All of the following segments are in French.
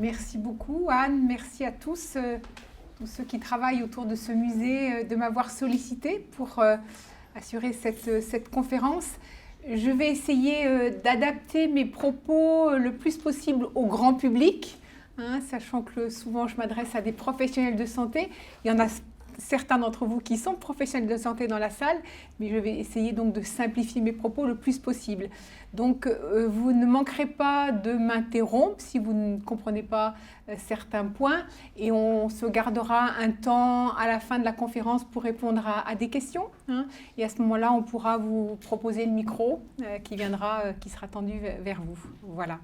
Merci beaucoup Anne, merci à tous, tous ceux qui travaillent autour de ce musée, de m'avoir sollicité pour assurer cette conférence. Je vais essayer d'adapter mes propos le plus possible au grand public, sachant que souvent je m'adresse à des professionnels de santé. Il y en a certains d'entre vous qui sont professionnels de santé dans la salle, mais je vais essayer donc de simplifier mes propos le plus possible. Donc vous ne manquerez pas de m'interrompre si vous ne comprenez pas certains points, et on se gardera un temps à la fin de la conférence pour répondre à des questions, et à ce moment-là on pourra vous proposer le micro qui sera tendu vers vous. Voilà.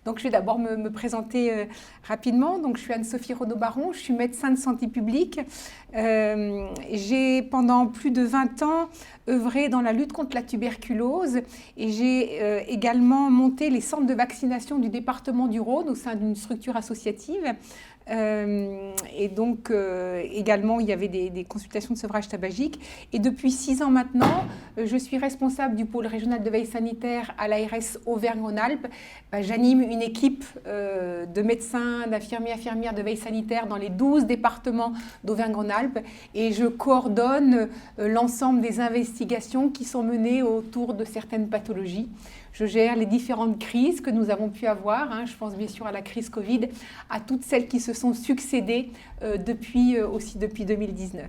Donc je vais d'abord me présenter rapidement. Donc je suis Anne-Sophie Renaud-Baron, je suis médecin de santé publique. J'ai pendant plus de 20 ans œuvré dans la lutte contre la tuberculose, et j'ai également monté les centres de vaccination du département du Rhône au sein d'une structure associative. Et donc également il y avait des consultations de sevrage tabagique, et depuis 6 ans maintenant je suis responsable du pôle régional de veille sanitaire à l'ARS Auvergne-Rhône-Alpes. J'anime une équipe de médecins, d'infirmières de veille sanitaire dans les 12 départements d'Auvergne-Rhône-Alpes, et je coordonne l'ensemble des investigations qui sont menées autour de certaines pathologies. Je gère les différentes crises que nous avons pu avoir, je pense bien sûr à la crise Covid, à toutes celles qui se sont succédées depuis 2019.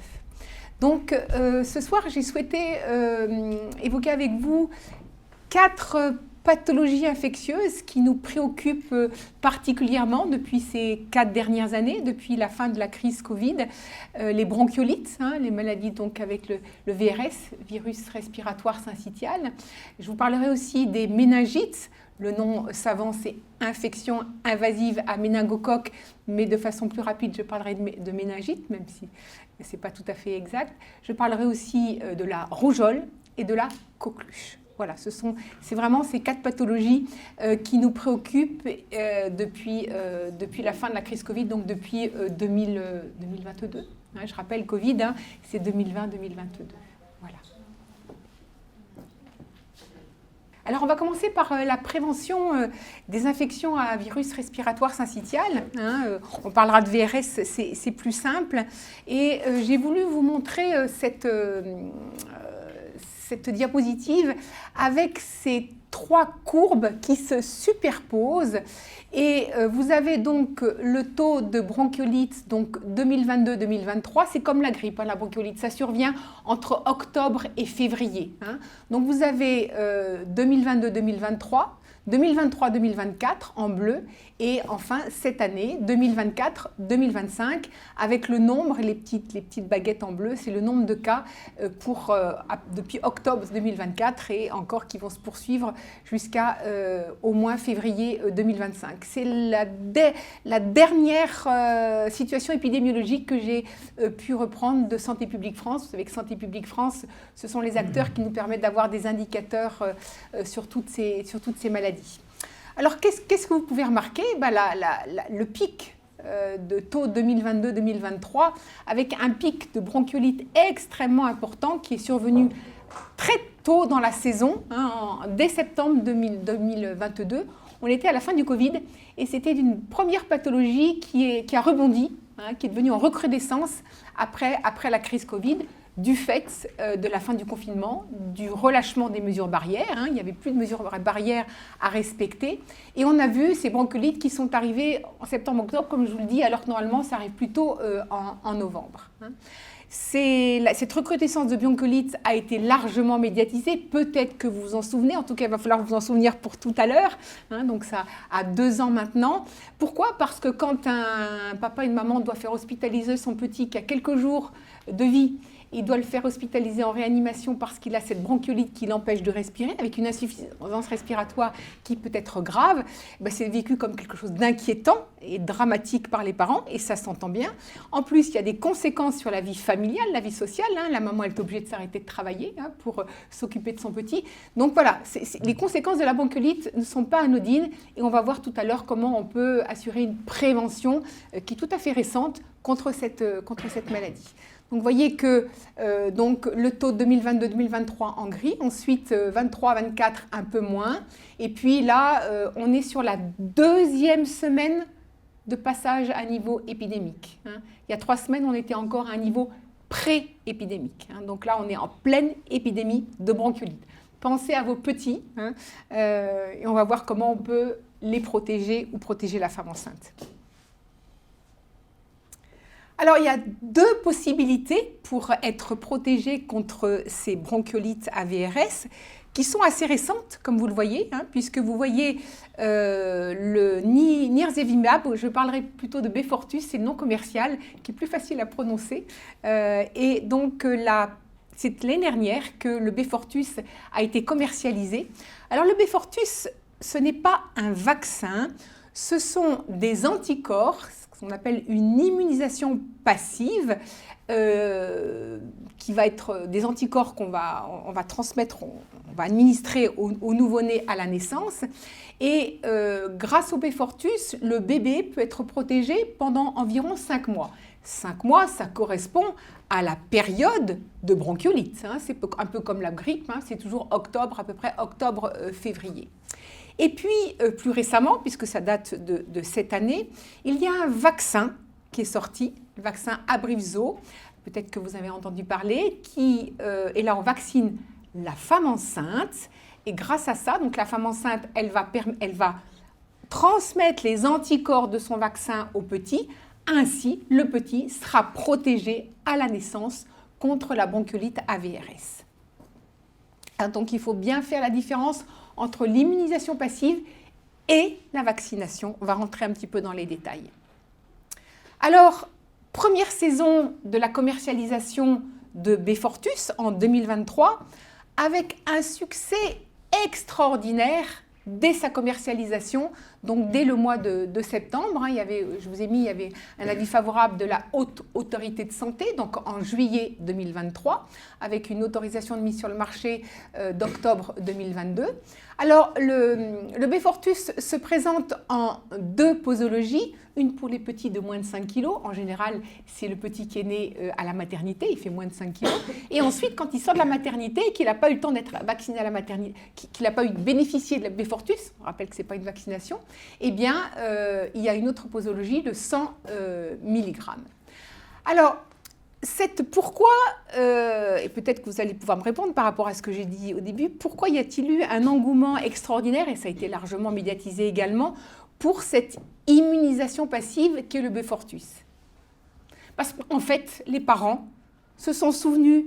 Donc ce soir, j'ai souhaité évoquer avec vous 4 pathologies infectieuses qui nous préoccupent particulièrement depuis ces 4 dernières années, depuis la fin de la crise Covid. Les bronchiolites, les maladies donc avec le VRS, virus respiratoire syncytial. Je vous parlerai aussi des méningites. Le nom savant, c'est infection invasive à méningocoque, mais de façon plus rapide, je parlerai de méningite, même si ce n'est pas tout à fait exact. Je parlerai aussi de la rougeole et de la coqueluche. Voilà, c'est vraiment ces 4 pathologies qui nous préoccupent depuis la fin de la crise Covid, donc depuis 2022. Je rappelle, Covid, c'est 2020-2022. Voilà. Alors, on va commencer par la prévention des infections à virus respiratoire syncytial. On parlera de VRS, c'est plus simple. Et j'ai voulu vous montrer cette diapositive avec ces 3 courbes qui se superposent, et vous avez donc le taux de bronchiolite donc 2022-2023, c'est comme la grippe, la bronchiolite, ça survient entre octobre et février. Donc vous avez 2022-2023, 2023-2024 en bleu, et enfin cette année 2024-2025 avec le nombre, les petites baguettes en bleu, c'est le nombre de cas depuis octobre 2024 et encore qui vont se poursuivre jusqu'à au moins février 2025. C'est la dernière situation épidémiologique que j'ai pu reprendre de Santé publique France. Vous savez que Santé publique France, ce sont les acteurs qui nous permettent d'avoir des indicateurs sur toutes ces maladies. Alors, qu'est-ce que vous pouvez remarquer ? Le pic de taux 2022-2023, avec un pic de bronchiolite extrêmement important qui est survenu très tôt dans la saison, dès septembre 2022. On était à la fin du Covid, et c'était une première pathologie qui a rebondi, qui est devenue en recrudescence après la crise Covid, du fait de la fin du confinement, du relâchement des mesures barrières. Il n'y avait plus de mesures barrières à respecter. Et on a vu ces bronchiolites qui sont arrivées en septembre-octobre, comme je vous le dis, alors que normalement ça arrive plutôt en novembre. Cette recrudescence de bronchiolite a été largement médiatisée, peut-être que vous vous en souvenez, en tout cas il va falloir vous en souvenir pour tout à l'heure, donc ça a 2 ans maintenant. Pourquoi ? Parce que quand un papa et une maman doivent faire hospitaliser son petit qui a quelques jours de vie, il doit le faire hospitaliser en réanimation parce qu'il a cette bronchiolite qui l'empêche de respirer, avec une insuffisance respiratoire qui peut être grave. C'est vécu comme quelque chose d'inquiétant et dramatique par les parents, et ça s'entend bien. En plus, il y a des conséquences sur la vie familiale, la vie sociale. La maman, elle est obligée de s'arrêter de travailler pour s'occuper de son petit. Donc voilà, les conséquences de la bronchiolite ne sont pas anodines, et on va voir tout à l'heure comment on peut assurer une prévention qui est tout à fait récente contre cette maladie. Donc vous voyez que le taux 2022-2023 en gris, ensuite 23-24 un peu moins, et puis là on est sur la 2e semaine de passage à niveau épidémique. Il y a 3 semaines, on était encore à un niveau pré-épidémique. Donc là, on est en pleine épidémie de bronchiolite. Pensez à vos petits et on va voir comment on peut les protéger ou protéger la femme enceinte. Alors, il y a 2 possibilités pour être protégé contre ces bronchiolites AVRS qui sont assez récentes, comme vous le voyez, puisque vous voyez le nirsevimab, je parlerai plutôt de Beyfortus, c'est le nom commercial, qui est plus facile à prononcer. Et donc, c'est l'année dernière que le Beyfortus a été commercialisé. Alors, le Beyfortus, ce n'est pas un vaccin, ce sont des anticorps, ce qu'on appelle une immunisation passive, qui va être des anticorps qu'on va transmettre, on va administrer au nouveau-né à la naissance. Et grâce au Beyfortus, le bébé peut être protégé pendant environ 5 mois. 5 mois, ça correspond à la période de bronchiolite. C'est un peu comme la grippe, c'est toujours octobre, à peu près octobre-février. Et puis, plus récemment, puisque ça date de cette année, il y a un vaccin qui est sorti, le vaccin Abrivzo, peut-être que vous avez entendu parler, et là on vaccine la femme enceinte, et grâce à ça, donc la femme enceinte, elle va transmettre les anticorps de son vaccin au petit, ainsi le petit sera protégé à la naissance contre la bronchiolite AVRS. Donc il faut bien faire la différence entre l'immunisation passive et la vaccination. On va rentrer un petit peu dans les détails. Alors, première saison de la commercialisation de Beyfortus en 2023, avec un succès extraordinaire dès sa commercialisation, donc dès le mois de septembre. Je vous ai mis, il y avait un avis favorable de la Haute Autorité de Santé, donc en juillet 2023, avec une autorisation de mise sur le marché d'octobre 2022. Alors, le Beyfortus se présente en 2 posologies, une pour les petits de moins de 5 kg, en général c'est le petit qui est né à la maternité, il fait moins de 5 kg, et ensuite quand il sort de la maternité et qu'il n'a pas eu le temps d'être vacciné à la maternité, qu'il n'a pas bénéficié de la Beyfortus, on rappelle que ce n'est pas une vaccination, eh bien il y a une autre posologie de 100 mg. Alors, pourquoi, et peut-être que vous allez pouvoir me répondre par rapport à ce que j'ai dit au début, pourquoi y a-t-il eu un engouement extraordinaire, et ça a été largement médiatisé également, pour cette immunisation passive qu'est le Beyfortus? Parce qu'en fait, les parents se sont souvenus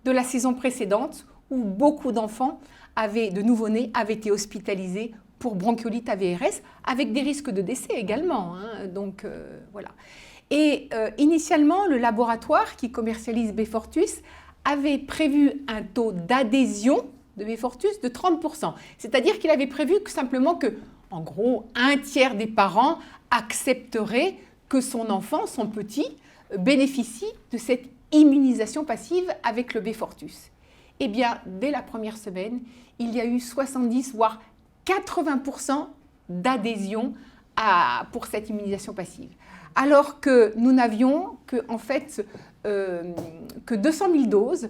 de la saison précédente où beaucoup d'enfants de nouveau-nés avaient été hospitalisés pour bronchiolite AVRS, avec des risques de décès également. Donc voilà. Et initialement, le laboratoire qui commercialise Beyfortus avait prévu un taux d'adhésion de Beyfortus de 30%. C'est-à-dire qu'il avait prévu simplement que, en gros, 1/3 des parents accepteraient que son enfant, son petit, bénéficie de cette immunisation passive avec le Beyfortus. Eh bien, dès la première semaine, il y a eu 70 voire 80% d'adhésion pour cette immunisation passive. Alors que nous n'avions que 200 000 doses.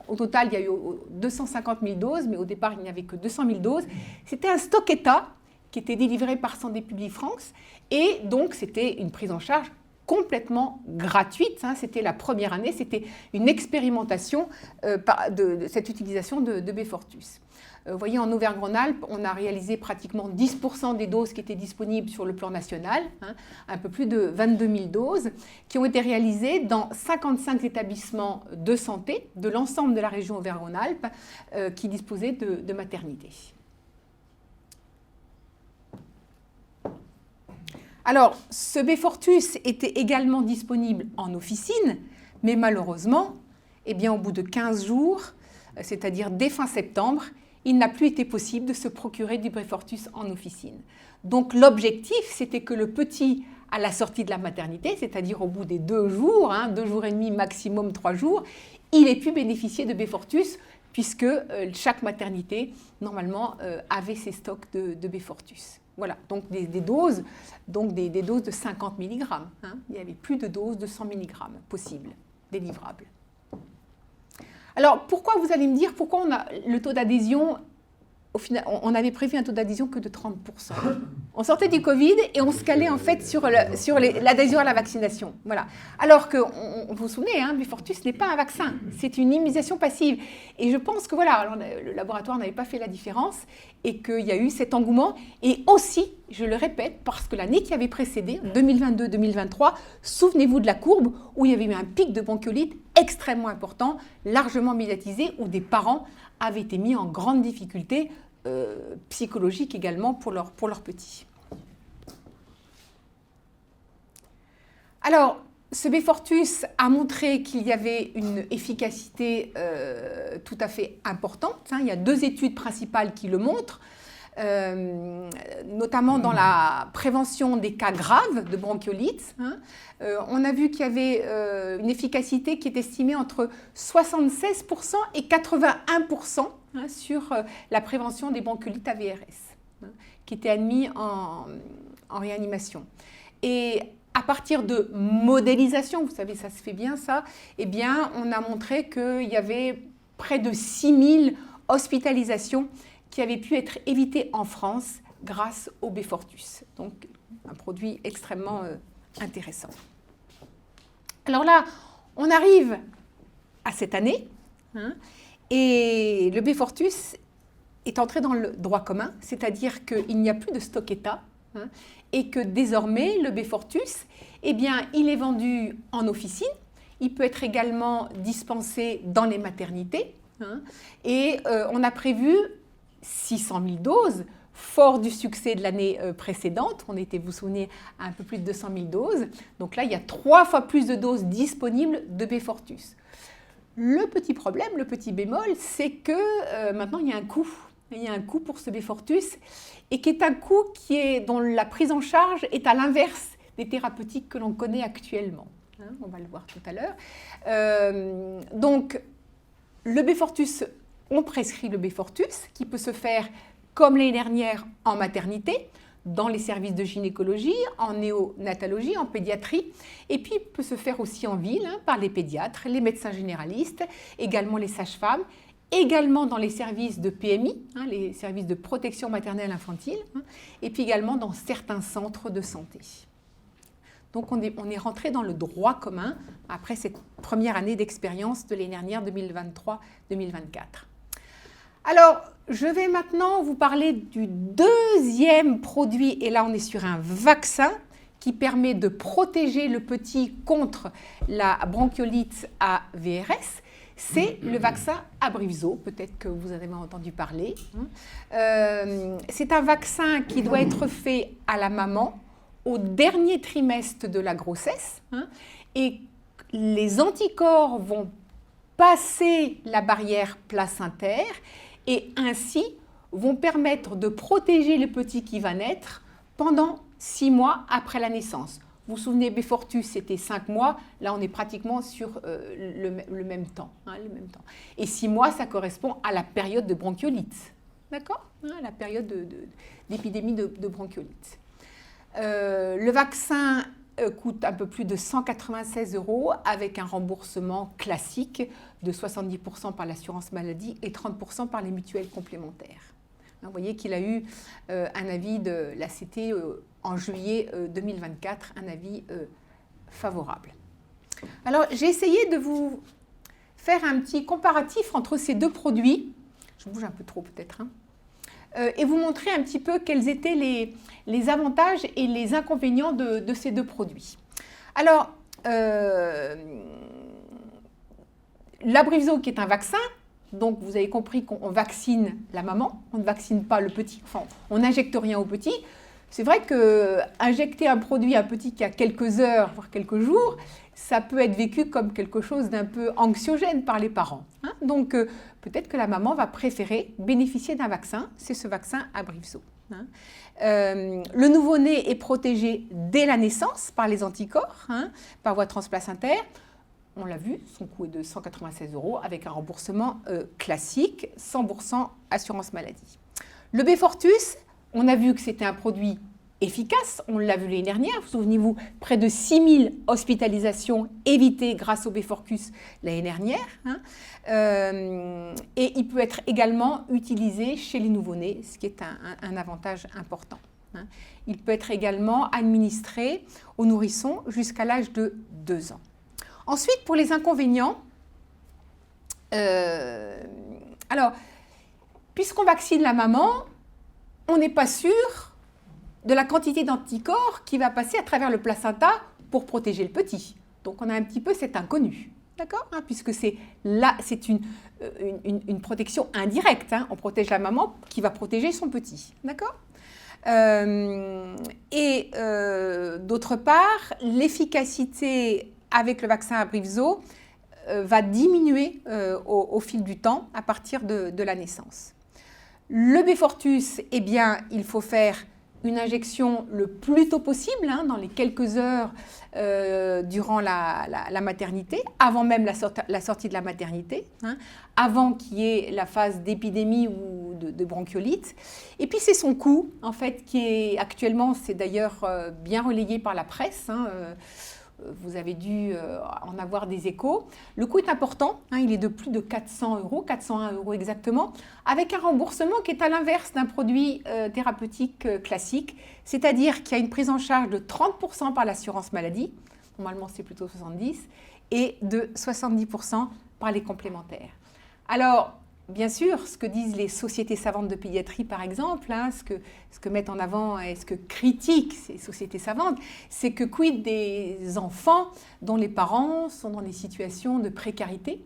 Au total, il y a eu 250 000 doses, mais au départ, il n'y avait que 200 000 doses. C'était un stock État qui était délivré par Santé publique France, et donc c'était une prise en charge complètement gratuite. C'était la première année, c'était une expérimentation de cette utilisation de Beyfortus. Vous voyez, en Auvergne-Rhône-Alpes, on a réalisé pratiquement 10% des doses qui étaient disponibles sur le plan national, un peu plus de 22 000 doses, qui ont été réalisées dans 55 établissements de santé de l'ensemble de la région Auvergne-Rhône-Alpes qui disposaient de maternités. Alors, ce Beyfortus était également disponible en officine, mais malheureusement, au bout de 15 jours, c'est-à-dire dès fin septembre, il n'a plus été possible de se procurer du Beyfortus en officine. Donc l'objectif, c'était que le petit, à la sortie de la maternité, c'est-à-dire au bout des 2 jours, 2 jours et demi, maximum 3 jours, il ait pu bénéficier de Beyfortus, puisque chaque maternité, normalement, avait ses stocks de Beyfortus. Voilà, donc des doses de 50 mg. Il n'y avait plus de doses de 100 mg possibles, délivrables. Alors, pourquoi, vous allez me dire, pourquoi le taux d'adhésion au final, on avait prévu un taux d'adhésion que de 30%. On sortait du Covid et on se calait en fait sur l'adhésion à la vaccination. Voilà. Alors que, vous vous souvenez, hein, Beyfortus n'est pas un vaccin, c'est une immunisation passive. Et je pense que voilà, alors, le laboratoire n'avait pas fait la différence et qu'il y a eu cet engouement. Et aussi, je le répète, parce que l'année qui avait précédé, 2022-2023, souvenez-vous de la courbe où il y avait eu un pic de bronchiolite extrêmement important, largement médiatisé, où des parents avaient été mis en grande difficulté psychologique également pour leurs petits. Alors, ce Beyfortus a montré qu'il y avait une efficacité tout à fait importante. Hein. Il y a 2 études principales qui le montrent, notamment dans la prévention des cas graves de bronchiolite. Hein. On a vu qu'il y avait une efficacité qui est estimée entre 76% et 81%, hein, sur la prévention des bronchiolites AVRS, hein, qui étaient admis en réanimation. Et à partir de modélisation, vous savez, ça se fait bien ça, eh bien, on a montré qu'il y avait près de 6000 hospitalisations qui avaient pu être évitées en France grâce au Beyfortus. Donc, un produit extrêmement intéressant. Alors là, on arrive à cette année, hein, et le Beyfortus est entré dans le droit commun, c'est-à-dire qu'il n'y a plus de stock état, hein, et que désormais, le Beyfortus, eh bien, il est vendu en officine, il peut être également dispensé dans les maternités, hein, et on a prévu 600 000 doses, fort du succès de l'année précédente. On était, vous vous souvenez, à un peu plus de 200 000 doses. Donc là, il y a 3 fois plus de doses disponibles de Beyfortus. Le petit problème, le petit bémol, c'est que maintenant, il y a un coût. Il y a un coût pour ce Beyfortus et qui est un coût dont la prise en charge est à l'inverse des thérapeutiques que l'on connaît actuellement. Hein, on va le voir tout à l'heure. Donc, le Beyfortus, on prescrit le Beyfortus qui peut se faire comme l'année dernière en maternité, dans les services de gynécologie, en néonatologie, en pédiatrie, et puis peut se faire aussi en ville, hein, par les pédiatres, les médecins généralistes, également les sages-femmes, également dans les services de PMI, hein, les services de protection maternelle infantile, hein, et puis également dans certains centres de santé. Donc on est rentré dans le droit commun après cette première année d'expérience de l'année dernière, 2023-2024. Alors, je vais maintenant vous parler du deuxième produit, et là on est sur un vaccin qui permet de protéger le petit contre la bronchiolite à VRS. C'est le vaccin Abrivzo, peut-être que vous en avez entendu parler. C'est un vaccin qui doit être fait à la maman au dernier trimestre de la grossesse, hein, et les anticorps vont passer la barrière placentaire et ainsi vont permettre de protéger le petit qui va naître pendant 6 mois après la naissance. Vous vous souvenez, Beyfortus, c'était 5 mois. Là, on est pratiquement sur le même temps, hein, le même temps. Et 6 mois, ça correspond à la période de bronchiolite. D'accord, hein, la période d'épidémie de bronchiolite. Le vaccin coûte un peu plus de 196 € avec un remboursement classique de 70% par l'assurance maladie et 30% par les mutuelles complémentaires. Vous voyez qu'il a eu un avis de l'ACT en juillet 2024, un avis favorable. Alors, j'ai essayé de vous faire un petit comparatif entre ces 2 produits. Je bouge un peu trop peut-être, hein. Et vous montrer un petit peu quels étaient les avantages et les inconvénients de ces 2 produits. Alors, l'Abrivzo qui est un vaccin, donc vous avez compris qu'on vaccine la maman, on ne vaccine pas le petit, enfin on n'injecte rien au petit. C'est vrai qu'injecter un produit à un petit qui a quelques heures, voire quelques jours, ça peut être vécu comme quelque chose d'un peu anxiogène par les parents, hein. Donc peut-être que la maman va préférer bénéficier d'un vaccin, c'est ce vaccin Abrivzo, hein. Le nouveau-né est protégé dès la naissance par les anticorps, hein, par voie transplacentaire. On l'a vu, son coût est de 196 € avec un remboursement classique, 100% assurance maladie. Le Beyfortus, on a vu que c'était un produit efficace, on l'a vu l'année dernière, vous souvenez-vous, près de 6000 hospitalisations évitées grâce au Beyfortus l'année dernière, et il peut être également utilisé chez les nouveau-nés, ce qui est un avantage important. Il peut être également administré aux nourrissons jusqu'à l'âge de 2 ans. Ensuite, pour les inconvénients, alors, puisqu'on vaccine la maman, on n'est pas sûr de la quantité d'anticorps qui va passer à travers le placenta pour protéger le petit. Donc, on a un petit peu cet inconnu, d'accord, puisque c'est une protection indirecte. On protège la maman qui va protéger son petit, d'accord. D'autre part, l'efficacité avec le vaccin Abrivzo va diminuer au fil du temps à partir de la naissance. Le Beyfortus, eh bien, il faut faire une injection le plus tôt possible, dans les quelques heures durant la maternité, avant même la sortie de la maternité, avant qu'il y ait la phase d'épidémie ou de bronchiolite. Et puis c'est son coût, en fait, qui est actuellement, c'est d'ailleurs bien relayé par la presse, vous avez dû en avoir des échos. Le coût est important, il est de plus de 400 €, 401 € exactement, avec un remboursement qui est à l'inverse d'un produit thérapeutique classique, c'est-à-dire qu'il y a une prise en charge de 30% par l'assurance maladie, normalement c'est plutôt 70%, et de 70% par les complémentaires. Alors, bien sûr, ce que disent les sociétés savantes de pédiatrie, par exemple, ce que mettent en avant et ce que critiquent ces sociétés savantes, c'est que quid des enfants dont les parents sont dans des situations de précarité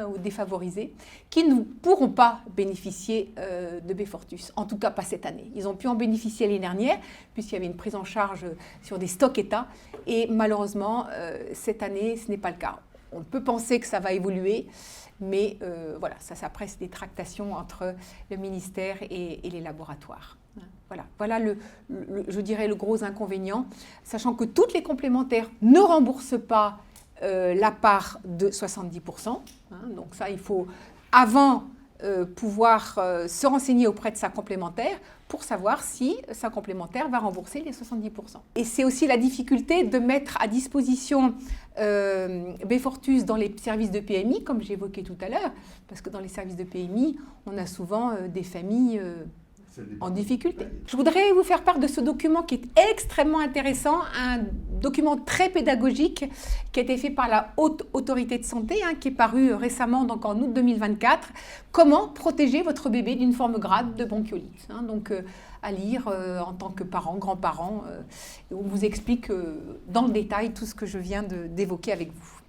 ou défavorisés, qui ne pourront pas bénéficier de Beyfortus, en tout cas pas cette année. Ils ont pu en bénéficier l'année dernière, puisqu'il y avait une prise en charge sur des stocks État, et malheureusement, cette année, ce n'est pas le cas. On peut penser que ça va évoluer, mais voilà, ça c'est des tractations entre le ministère et les laboratoires. Voilà je dirais le gros inconvénient, sachant que toutes les complémentaires ne remboursent pas la part de 70%. Donc ça, il faut avant pouvoir se renseigner auprès de sa complémentaire pour savoir si sa complémentaire va rembourser les 70%. Et c'est aussi la difficulté de mettre à disposition Beyfortus dans les services de PMI, comme j'évoquais tout à l'heure, parce que dans les services de PMI, on a souvent des familles en difficulté. Je voudrais vous faire part de ce document qui est extrêmement intéressant, un document très pédagogique qui a été fait par la Haute Autorité de Santé, qui est paru récemment, donc en août 2024. Comment protéger votre bébé d'une forme grave de bronchiolite. Donc à lire en tant que parent, grand-parent. On vous explique dans le détail tout ce que je viens d'évoquer avec vous.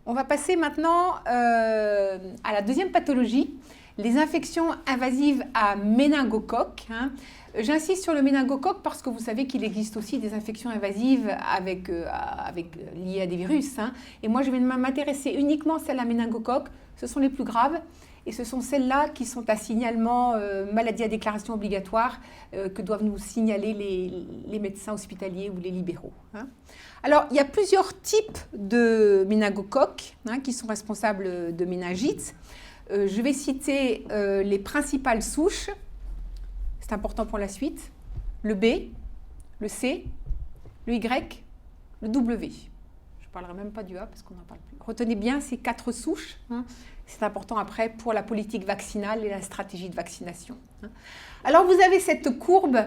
On va passer maintenant à la deuxième pathologie, les infections invasives à méningocoque. J'insiste sur le méningocoque parce que vous savez qu'il existe aussi des infections invasives liées à des virus. Et moi, je vais m'intéresser uniquement à celles à méningocoque. Ce sont les plus graves et ce sont celles-là qui sont à signalement maladie à déclaration obligatoire que doivent nous signaler les médecins hospitaliers ou les libéraux. Alors, il y a plusieurs types de méningocoques qui sont responsables de méningite. Je vais citer les principales souches, c'est important pour la suite, le B, le C, le Y, le W. Je ne parlerai même pas du A parce qu'on n'en parle plus. Retenez bien ces 4 souches, c'est important après pour la politique vaccinale et la stratégie de vaccination. Alors vous avez cette courbe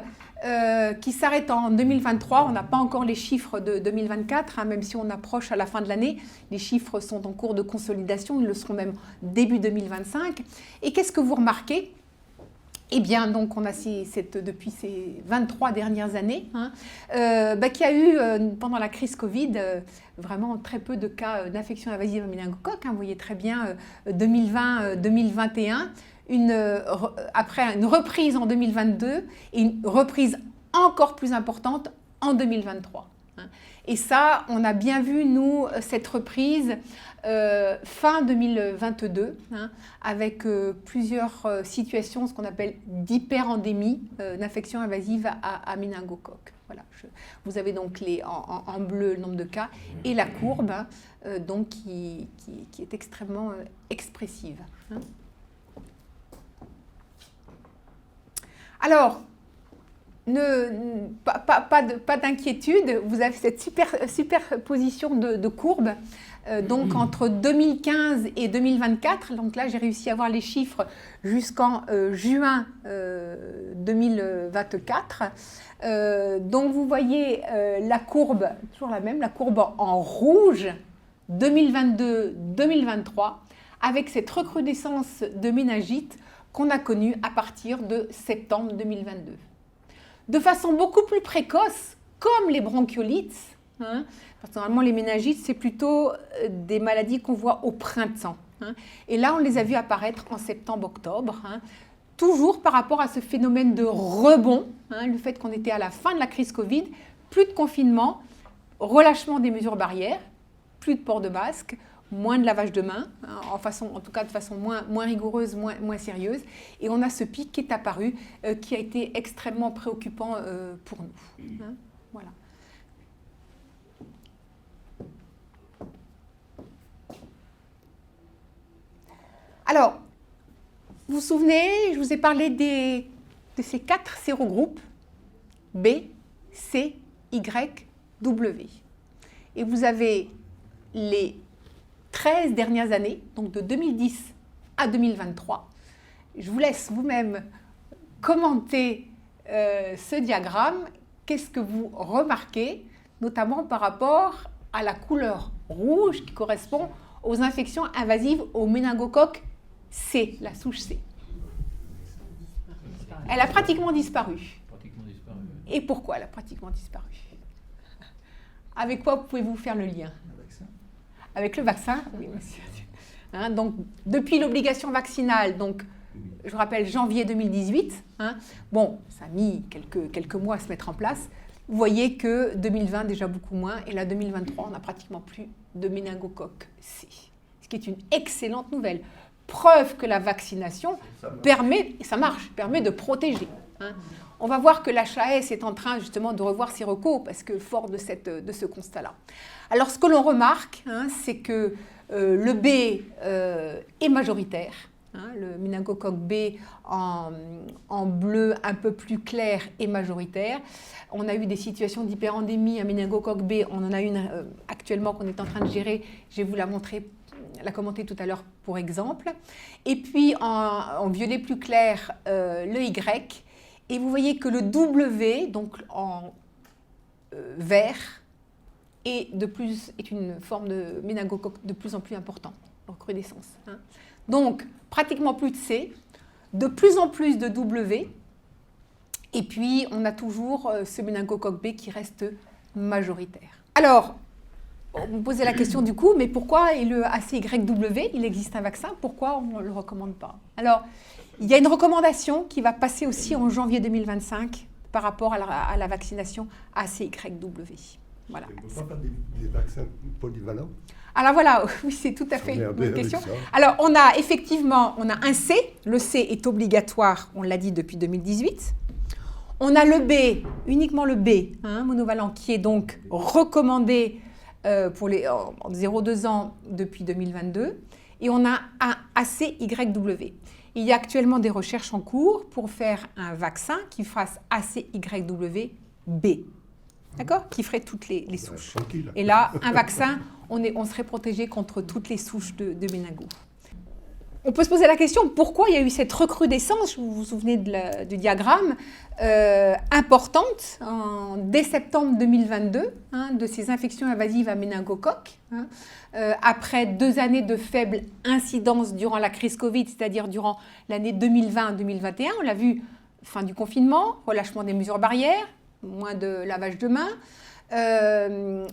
qui s'arrête en 2023, on n'a pas encore les chiffres de 2024, même si on approche à la fin de l'année, les chiffres sont en cours de consolidation, ils le seront même début 2025. Et qu'est-ce que vous remarquez ? Eh bien, donc, on a depuis ces 23 dernières années, qu'il y a eu, pendant la crise Covid, vraiment très peu de cas d'infection invasive à méningocoque. Vous voyez très bien 2020-2021, après une reprise en 2022 et une reprise encore plus importante en 2023. Et ça, on a bien vu, nous, cette reprise fin 2022, avec plusieurs situations, ce qu'on appelle d'hyperendémie d'infection invasive à méningocoque. Voilà, vous avez donc en bleu le nombre de cas et la courbe donc qui est extrêmement expressive. Alors, Pas d'inquiétude, vous avez cette superposition de courbes. Donc entre 2015 et 2024, donc là j'ai réussi à avoir les chiffres jusqu'en juin 2024. Donc vous voyez la courbe, toujours la même, la courbe en rouge 2022-2023, avec cette recrudescence de méningite qu'on a connue à partir de septembre 2022. De façon beaucoup plus précoce, comme les bronchiolites, parce que normalement les méningites, c'est plutôt des maladies qu'on voit au printemps. Et là, on les a vus apparaître en septembre-octobre, toujours par rapport à ce phénomène de rebond, le fait qu'on était à la fin de la crise Covid, plus de confinement, relâchement des mesures barrières, plus de port de masque, moins de lavage de mains, en tout cas de façon moins rigoureuse, moins sérieuse. Et on a ce pic qui est apparu, qui a été extrêmement préoccupant pour nous. Voilà. Alors, vous vous souvenez, je vous ai parlé de ces 4 sérogroupes, B, C, Y, W. Et vous avez les 13 dernières années, donc de 2010 à 2023. Je vous laisse vous-même commenter ce diagramme. Qu'est-ce que vous remarquez, notamment par rapport à la couleur rouge qui correspond aux infections invasives au méningocoque C, la souche C. Elle a pratiquement disparu. Et pourquoi elle a pratiquement disparu? Avec quoi pouvez-vous faire le lien? Avec le vaccin, oui, monsieur. Donc, depuis l'obligation vaccinale, donc, je rappelle janvier 2018, bon, ça a mis quelques mois à se mettre en place. Vous voyez que 2020, déjà beaucoup moins, et là, 2023, on n'a pratiquement plus de méningocoque C, ce qui est une excellente nouvelle. Preuve que la vaccination permet de protéger. On va voir que l'HAS est en train justement de revoir ses recours parce que fort de ce constat-là. Alors ce que l'on remarque, c'est que le B est majoritaire. Le méningocoque B en bleu un peu plus clair est majoritaire. On a eu des situations d'hyperendémie à méningocoque B. On en a une actuellement qu'on est en train de gérer. Je vais vous la montrer, la commenter tout à l'heure pour exemple. Et puis en violet plus clair, le Y. Et vous voyez que le W, donc en vert, est une forme de méningocoque de plus en plus importante, en recrudescence. Donc, pratiquement plus de C, de plus en plus de W, et puis on a toujours ce méningocoque B qui reste majoritaire. Alors, vous me posez la question du coup, mais pourquoi le ACYW, il existe un vaccin, pourquoi on ne le recommande pas? Alors, il y a une recommandation qui va passer aussi en janvier 2025 par rapport à la vaccination ACYW. Voilà. On ne peut pas faire des vaccins polyvalents? Alors voilà, oui, c'est tout à fait une bonne question. Alors, on a un C. Le C est obligatoire, on l'a dit depuis 2018. On a le B, uniquement le B, monovalent, qui est donc recommandé pour les 0-2 ans depuis 2022. Et on a un ACYW. Il y a actuellement des recherches en cours pour faire un vaccin qui fasse ACYW-B, d'accord, qui ferait toutes les souches. Et là, un vaccin, on serait protégé contre toutes les souches de méningo. On peut se poser la question, pourquoi il y a eu cette recrudescence, vous vous souvenez du diagramme, importante dès septembre 2022, de ces infections invasives à méningocoque, après 2 années de faible incidence durant la crise Covid, c'est-à-dire durant l'année 2020-2021. On l'a vu, fin du confinement, relâchement des mesures barrières, moins de lavage de mains.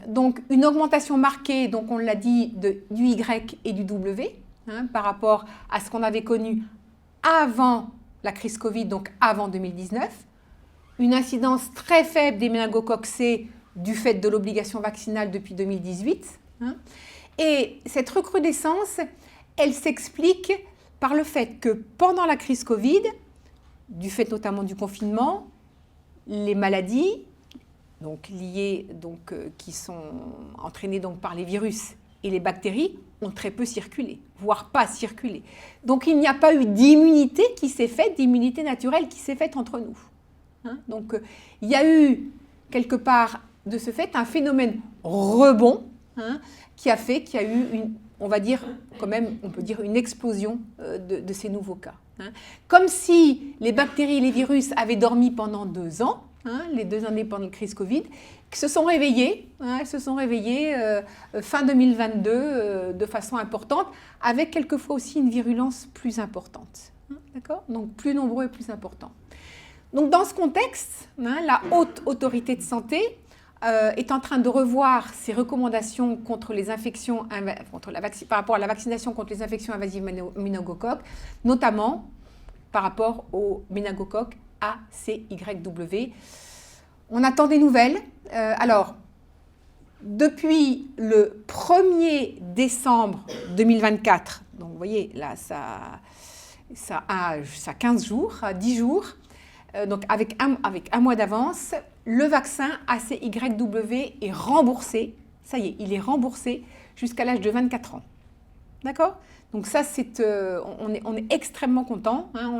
Donc une augmentation marquée, donc on l'a dit, du Y et du W, par rapport à ce qu'on avait connu avant la crise Covid, donc avant 2019. Une incidence très faible des méningocoques C du fait de l'obligation vaccinale depuis 2018. Et cette recrudescence, elle s'explique par le fait que pendant la crise Covid, du fait notamment du confinement, les maladies qui sont entraînées par les virus et les bactéries ont très peu circulé, voire pas circulé. Donc il n'y a pas eu d'immunité qui s'est faite, d'immunité naturelle qui s'est faite entre nous. hein. Donc, il y a eu, quelque part, de ce fait, un phénomène rebond, hein, qui a fait qu'il y a eu on va dire, quand même, on peut dire une explosion de ces nouveaux cas. Hein. Comme si les bactéries et les virus avaient dormi pendant 2 ans, hein, les 2 années pendant la crise Covid, qui se sont réveillés, hein, fin 2022 de façon importante, avec quelquefois aussi une virulence plus importante. Hein, d'accord ? Donc plus nombreux et plus importants. Donc dans ce contexte, hein, la haute autorité de santé est en train de revoir ses recommandations contre les infections, par rapport à la vaccination contre les infections invasives méningocoques, notamment par rapport au méningocoque ACYW. On attend des nouvelles. Alors, depuis le 1er décembre 2024, donc vous voyez, là, ça a 15 jours, 10 jours, donc avec un mois d'avance, le vaccin ACYW est remboursé. Ça y est, il est remboursé jusqu'à l'âge de 24 ans. D'accord ? Donc ça, on est extrêmement content. Hein,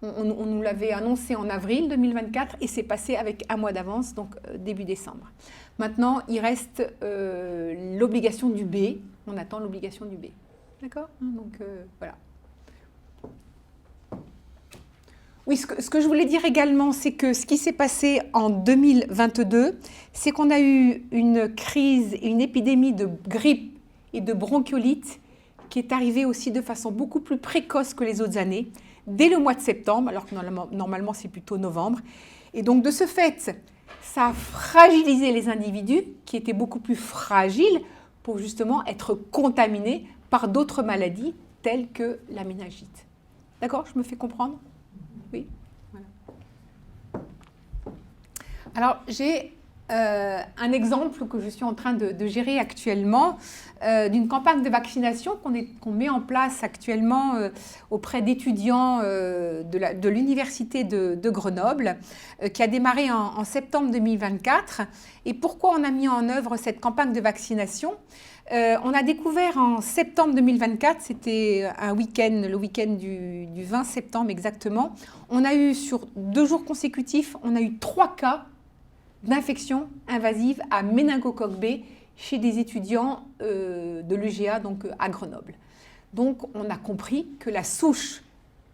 on nous l'avait annoncé en avril 2024 et c'est passé avec un mois d'avance, donc début décembre. Maintenant, il reste l'obligation du B. On attend l'obligation du B. D'accord ? Donc voilà. Oui, ce que je voulais dire également, c'est que ce qui s'est passé en 2022, c'est qu'on a eu une crise, une épidémie de grippe et de bronchiolite qui est arrivée aussi de façon beaucoup plus précoce que les autres années, dès le mois de septembre, alors que normalement c'est plutôt novembre. Et donc de ce fait, ça a fragilisé les individus qui étaient beaucoup plus fragiles pour justement être contaminés par d'autres maladies telles que la méningite. D'accord ? Je me fais comprendre ? Oui, voilà. Alors, j'ai un exemple que je suis en train de gérer actuellement d'une campagne de vaccination qu'on met en place actuellement auprès d'étudiants de l'université de Grenoble, qui a démarré en septembre 2024. Et pourquoi on a mis en œuvre cette campagne de vaccination ? On a découvert en septembre 2024, c'était un week-end, le week-end du 20 septembre exactement, on a eu sur 2 jours consécutifs, on a eu 3 cas d'infection invasive à méningocoque B chez des étudiants de l'UGA, donc à Grenoble. Donc on a compris que la souche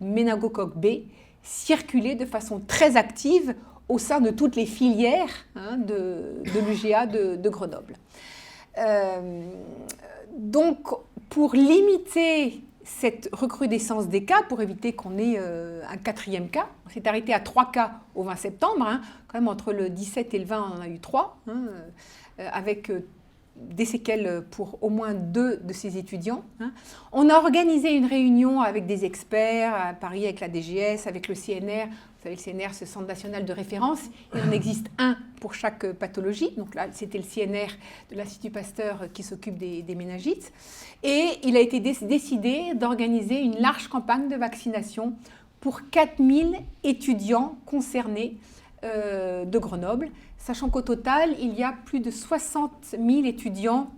méningocoque B circulait de façon très active au sein de toutes les filières, hein, de l'UGA de Grenoble. Donc, pour limiter cette recrudescence des cas, pour éviter qu'on ait un 4e cas, on s'est arrêté à 3 cas au 20 septembre, hein, quand même entre le 17 et le 20, on en a eu 3, hein, avec des séquelles pour au moins 2 de ces étudiants. Hein. On a organisé une réunion avec des experts à Paris, avec la DGS, avec le CNR. Vous savez, le CNR, c'est le Centre national de référence. Il en existe un pour chaque pathologie. Donc là, c'était le CNR de l'Institut Pasteur qui s'occupe des méningites. Et il a été décidé d'organiser une large campagne de vaccination pour 4000 étudiants concernés de Grenoble, sachant qu'au total, il y a plus de 60 000 étudiants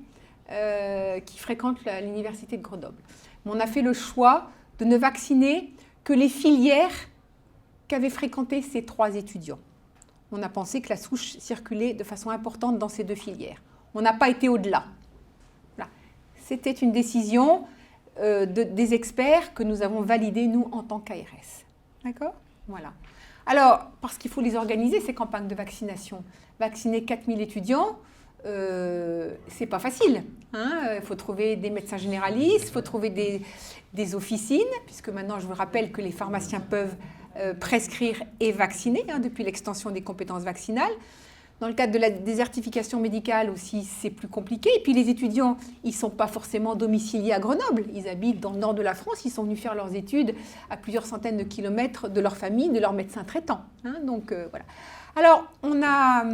qui fréquentent l'université de Grenoble. Mais on a fait le choix de ne vacciner que les filières qu'avaient fréquenté ces 3 étudiants. On a pensé que la souche circulait de façon importante dans ces 2 filières. On n'a pas été au-delà. Voilà. C'était une décision des experts que nous avons validée, nous, en tant qu'ARS. D'accord ? Voilà. Alors, parce qu'il faut les organiser, ces campagnes de vaccination. Vacciner 4000 étudiants, c'est pas facile. Hein. Il faut trouver des médecins généralistes, il faut trouver des officines, puisque maintenant, je vous rappelle que les pharmaciens peuvent prescrire et vacciner, hein, depuis l'extension des compétences vaccinales. Dans le cadre de la désertification médicale aussi, c'est plus compliqué. Et puis les étudiants, ils ne sont pas forcément domiciliés à Grenoble. Ils habitent dans le nord de la France. Ils sont venus faire leurs études à plusieurs centaines de kilomètres de leur famille, de leur médecin traitant. Hein, donc voilà. Alors, on a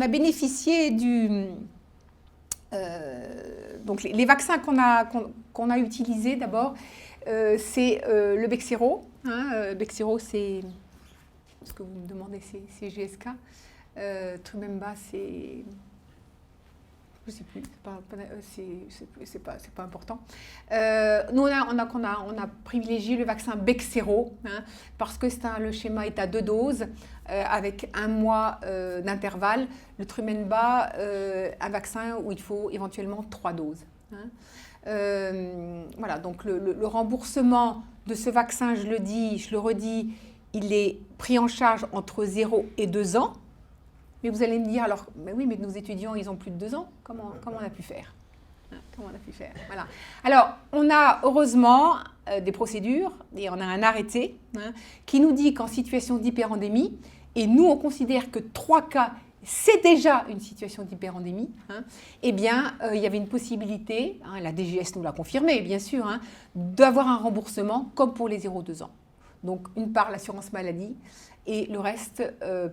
bénéficié donc les vaccins qu'on a utilisés d'abord, c'est le Bexsero. Hein, Bexsero, c'est ce que vous me demandez, c'est GSK. Trumemba, c'est Je ne sais plus, c'est pas important. Nous, on a privilégié le vaccin Bexsero, hein, parce que le schéma est à 2 doses, avec 1 mois d'intervalle. Le Trumenba, un vaccin où il faut éventuellement 3 doses. Hein. Voilà, donc le remboursement de ce vaccin, je le redis, il est pris en charge entre 0 et 2 ans. Mais vous allez me dire, alors, mais oui, mais nos étudiants, ils ont plus de 2 ans. Comment on a pu faire, hein, comment on a pu faire, voilà. Alors, on a heureusement des procédures, et on a un arrêté, hein, qui nous dit qu'en situation d'hyperendémie, et nous, on considère que 3 cas, c'est déjà une situation d'hyperendémie, hein, eh bien, il y avait une possibilité, hein, la DGS nous l'a confirmé, bien sûr, hein, d'avoir un remboursement comme pour les 0-2 ans. Donc, une part l'assurance maladie, et le reste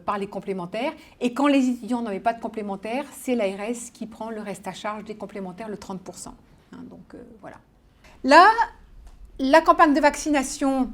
par les complémentaires. Et quand les étudiants n'avaient pas de complémentaires, c'est l'ARS qui prend le reste à charge des complémentaires, le 30%. Hein, donc voilà. Là, la campagne de vaccination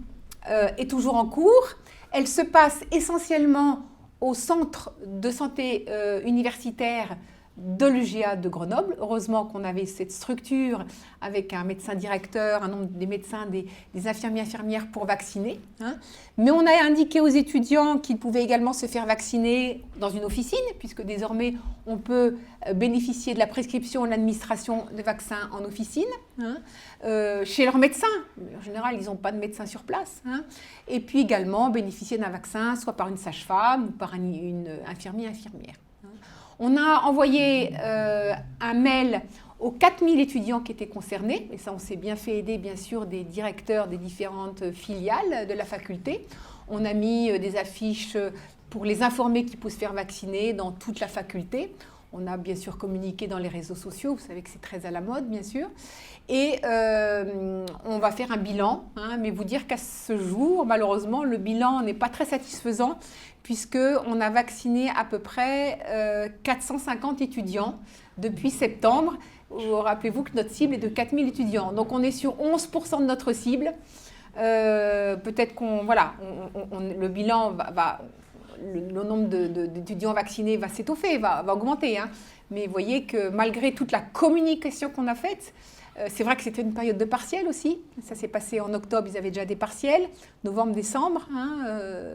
est toujours en cours. Elle se passe essentiellement au centre de santé universitaire de l'UGA de Grenoble. Heureusement qu'on avait cette structure avec un médecin directeur, un nombre des médecins, des infirmières pour vacciner. Hein. Mais on a indiqué aux étudiants qu'ils pouvaient également se faire vacciner dans une officine, puisque désormais on peut bénéficier de la prescription et de l'administration de vaccins en officine, hein, chez leur médecin. En général, ils n'ont pas de médecin sur place. Hein. Et puis également bénéficier d'un vaccin, soit par une sage-femme ou par une infirmière. On a envoyé un mail aux 4000 étudiants qui étaient concernés, et ça on s'est bien fait aider bien sûr des directeurs des différentes filiales de la faculté. On a mis des affiches pour les informer qu'ils pouvaient se faire vacciner dans toute la faculté. On a bien sûr communiqué dans les réseaux sociaux, vous savez que c'est très à la mode bien sûr. Et on va faire un bilan, hein, mais vous dire qu'à ce jour, malheureusement, le bilan n'est pas très satisfaisant puisqu'on a vacciné à peu près 450 étudiants depuis septembre. Rappelez-vous que notre cible est de 4000 étudiants. Donc on est sur 11% de notre cible. Peut-être qu'on, voilà, le bilan le nombre d'étudiants vaccinés va s'étoffer, va augmenter. Hein. Mais vous voyez que malgré toute la communication qu'on a faite, c'est vrai que c'était une période de partiels aussi. Ça s'est passé en octobre, ils avaient déjà des partiels, novembre, décembre. Hein,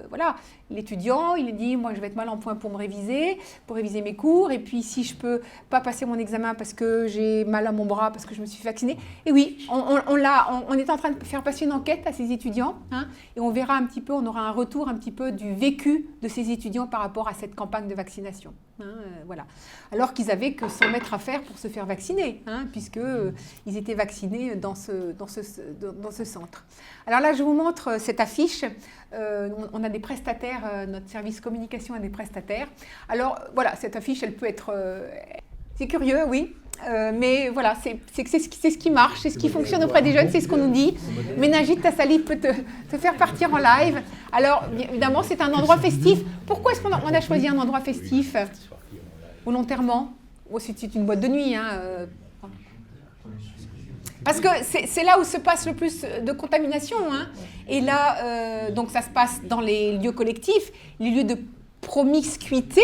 voilà, l'étudiant, il dit, moi je vais être mal en point pour réviser mes cours. Et puis si je ne peux pas passer mon examen parce que j'ai mal à mon bras, parce que je me suis vaccinée. Et oui, on est en train de faire passer une enquête à ces étudiants. Hein, et on verra un petit peu, on aura un retour un petit peu du vécu de ces étudiants par rapport à cette campagne de vaccination. Hein, voilà. Alors qu'ils avaient que 100 mètres à faire pour se faire vacciner, hein, puisque ils étaient vaccinés dans ce centre. Alors là, je vous montre cette affiche. On a des prestataires, notre service communication a des prestataires. Alors voilà, cette affiche, elle peut être... c'est curieux, oui. Mais voilà, c'est ce qui marche, c'est ce qui fonctionne auprès des jeunes, c'est ce qu'on nous dit. Méningite, ta salive peut te faire partir en live. Alors, bien évidemment, c'est un endroit festif. Pourquoi est-ce qu'on a choisi un endroit festif volontairement? Oh, c'est une boîte de nuit, hein. Parce que c'est là où se passe le plus de contamination. Hein. Et là, donc ça se passe dans les lieux collectifs, les lieux de promiscuité,